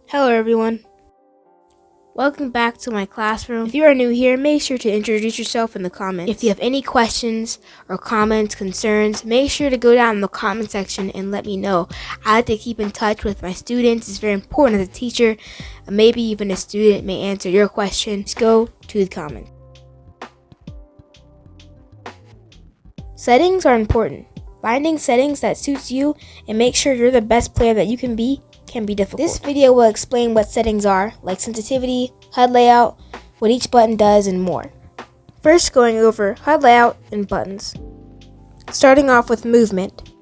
Hello everyone. Welcome back to my classroom. If you are new here, make sure to introduce yourself in the comments. If you have any questions or comments, concerns, make sure to go down in the comment section and let me know. I like to keep in touch with my students. It's very important as a teacher. Maybe even a student may answer your question. Just go to the comments. Settings are important. Finding settings that suits you and make sure you're the best player that you can be difficult. This video will explain what settings are, like sensitivity, HUD layout, what each button does, and more. First, going over HUD layout and buttons. Starting off with movement.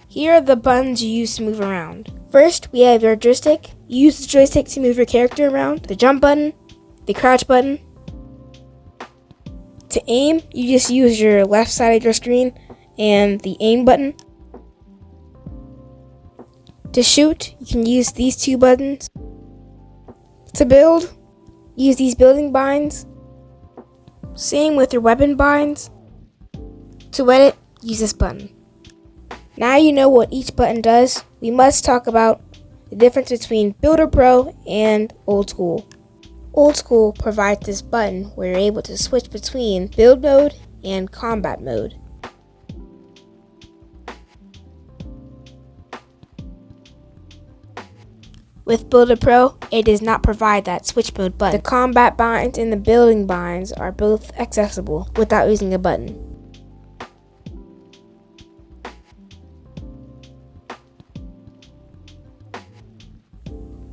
Here are the buttons you use to move around. First, we have your joystick. You use the joystick to move your character around. The jump button, the crouch button. To aim, you just use your left side of your screen and the aim button. To shoot, you can use these two buttons. To build, use these building binds. Same with your weapon binds. To edit, use this button. Now you know what each button does, we must talk about the difference between Builder Pro and Old School. Old School provides this button where you're able to switch between build mode and combat mode. With Builder Pro, it does not provide that switch mode button. The combat binds and the building binds are both accessible without using a button.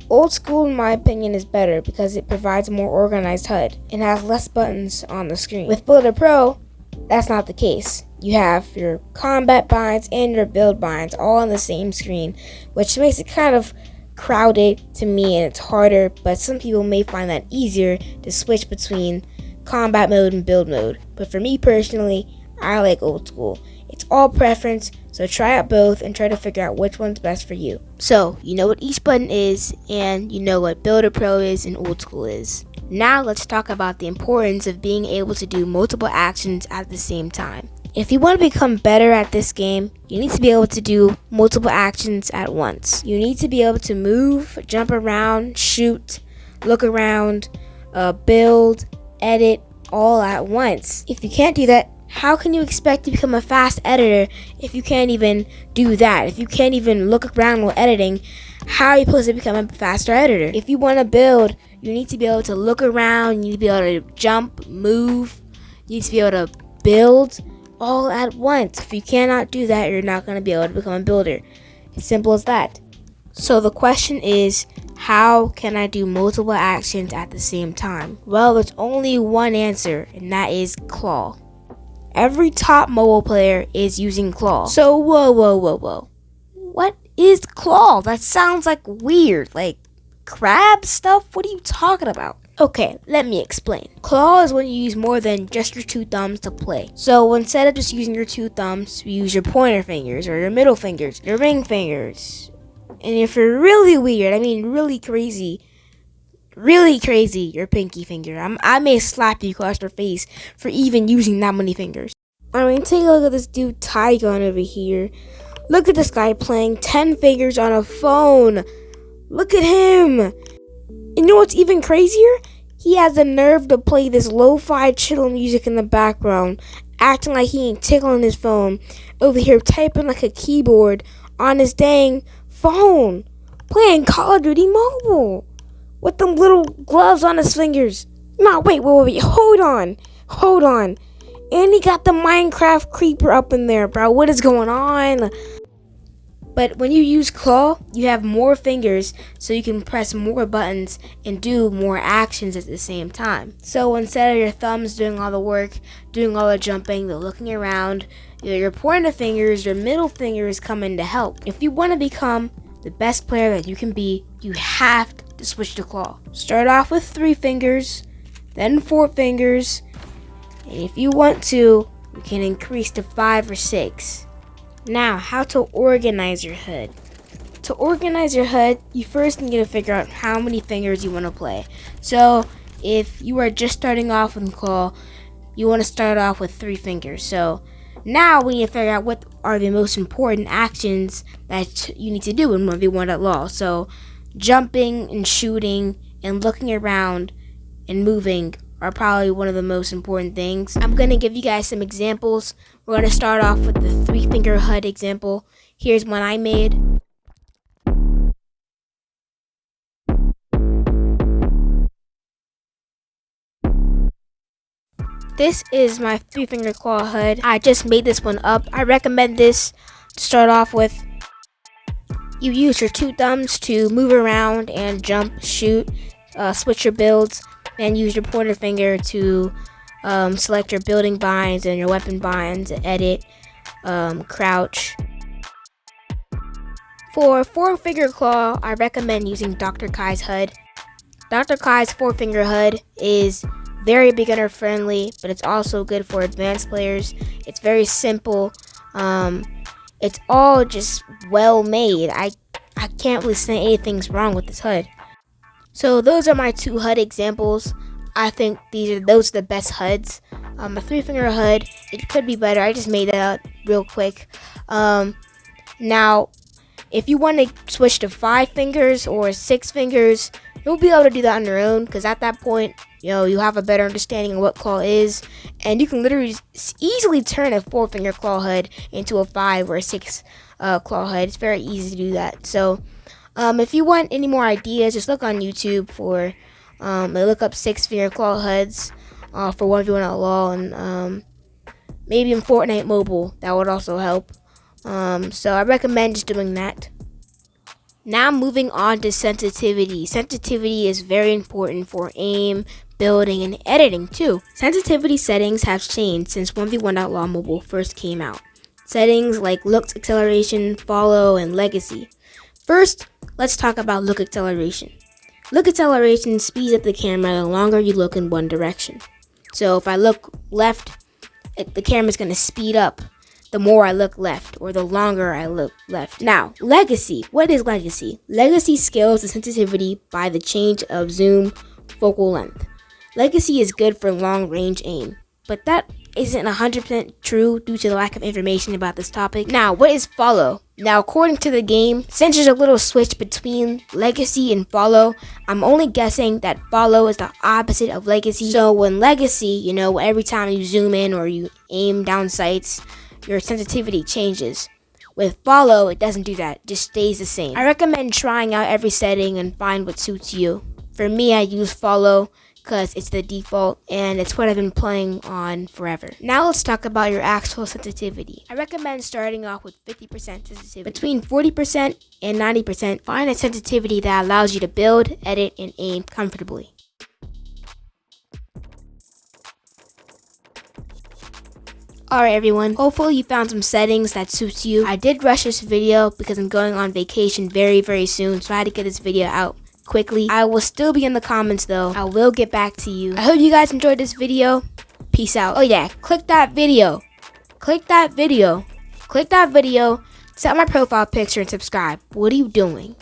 Old School, in my opinion, is better because it provides a more organized HUD and has less buttons on the screen. With Builder Pro, that's not the case. You have your combat binds and your build binds all on the same screen, which makes it kind of crowded to me and it's harder, but some people may find that easier to switch between combat mode and build mode. But for me personally, I like Old School. It's all preference, so try out both and try to figure out which one's best for you. So, you know what each button is, and you know what Builder Pro is and Old School is. Now let's talk about the importance of being able to do multiple actions at the same time. If you want to become better at this game, you need to be able to do multiple actions at once. You need to be able to move, jump around, shoot, look around, build, edit, all at once. If you can't do that, how can you expect to become a fast editor if you can't even do that? If you can't even look around while editing, how are you supposed to become a faster editor? If you want to build, you need to be able to look around, you need to be able to jump, move, you need to be able to build all at once. If you cannot do that, you're not going to be able to become a builder. It's simple as that. So the question is, how can I do multiple actions at the same time? Well, there's only one answer, and that is claw. Every top mobile player is using claw. So whoa. What is claw? That sounds like weird, like crab stuff? What are you talking about? Okay, let me explain. Claw is when you use more than just your two thumbs to play. So instead of just using your two thumbs, you use your pointer fingers or your middle fingers, your ring fingers. And if you're really weird, I mean really crazy, your pinky finger. I may slap you across your face for even using that many fingers. I mean, take a look at this dude Tygon over here. Look at this guy playing 10 fingers on a phone. Look at him. You know what's even crazier? He has the nerve to play this lo-fi chill music in the background, acting like he ain't tickling his phone, over here typing like a keyboard on his dang phone, playing Call of Duty Mobile with them little gloves on his fingers. No, wait, hold on. And he got the Minecraft creeper up in there, bro. What is going on? But when you use claw, you have more fingers, so you can press more buttons and do more actions at the same time. So instead of your thumbs doing all the work, doing all the jumping, the looking around, your pointer fingers, your middle fingers come in to help. If you want to become the best player that you can be, you have to switch to claw. Start off with 3 fingers, then 4 fingers, and if you want to, you can increase to 5 or 6. Now, how to organize your HUD. To organize your HUD, you first need to figure out how many fingers you want to play. So, if you are just starting off with claw, you want to start off with 3 fingers. So, now we need to figure out what are the most important actions that you need to do in 1v1.lol. So, jumping and shooting and looking around and moving are probably one of the most important things. I'm going to give you guys some examples. We're going to start off with the 3-finger HUD example. Here's one I made. This is my 3-finger claw HUD. I just made this one up. I recommend this to start off with. You use your 2 thumbs to move around and jump, shoot, switch your builds, and use your pointer finger to select your building binds and your weapon binds, edit, crouch. For 4-finger claw, I recommend using Dr. Kai's HUD. Dr. Kai's 4-finger HUD is very beginner friendly, but it's also good for advanced players. It's very simple. It's all just well made. I can't really say anything's wrong with this HUD. So those are my 2 HUD examples. I think those are the best HUDs. A 3-finger HUD, it could be better. I just made it up real quick. Now, if you want to switch to 5 fingers or 6 fingers, you'll be able to do that on your own, because at that point, you have a better understanding of what claw is, and you can literally easily turn a 4-finger claw HUD into a 5 or a 6 claw HUD. It's very easy to do that. So, if you want any more ideas, just look on YouTube for, look up 6-finger claw HUDs for 1v1.lol, and maybe in Fortnite Mobile. That would also help. So I recommend just doing that. Now moving on to sensitivity. Sensitivity is very important for aim, building, and editing too. Sensitivity settings have changed since 1v1.lol mobile first came out. Settings like look acceleration, follow, and legacy. First, let's talk about look acceleration. Look acceleration speeds up the camera the longer you look in one direction. So if I look left, the camera's going to speed up the more I look left, or the longer I look left. Now, legacy. What is legacy? Legacy scales the sensitivity by the change of zoom focal length. Legacy is good for long range aim, but that isn't 100% true due to the lack of information about this topic. Now, what is follow? Now, according to the game, since there's a little switch between legacy and follow, I'm only guessing that follow is the opposite of legacy. So when legacy, every time you zoom in or you aim down sights, your sensitivity changes. With follow, it doesn't do that, it just stays the same. I recommend trying out every setting and find what suits you. For me, I use follow because it's the default and it's what I've been playing on forever. Now let's talk about your actual sensitivity. I recommend starting off with 50% sensitivity. Between 40% and 90%, find a sensitivity that allows you to build, edit, and aim comfortably. Alright everyone, hopefully you found some settings that suits you. I did rush this video because I'm going on vacation very soon, so I had to get this video out quickly. I will still be in the comments though. I will get back to you. I hope you guys enjoyed this video. Peace out. Oh yeah, click that video. Click that video. Click that video. Set my profile picture and subscribe. What are you doing?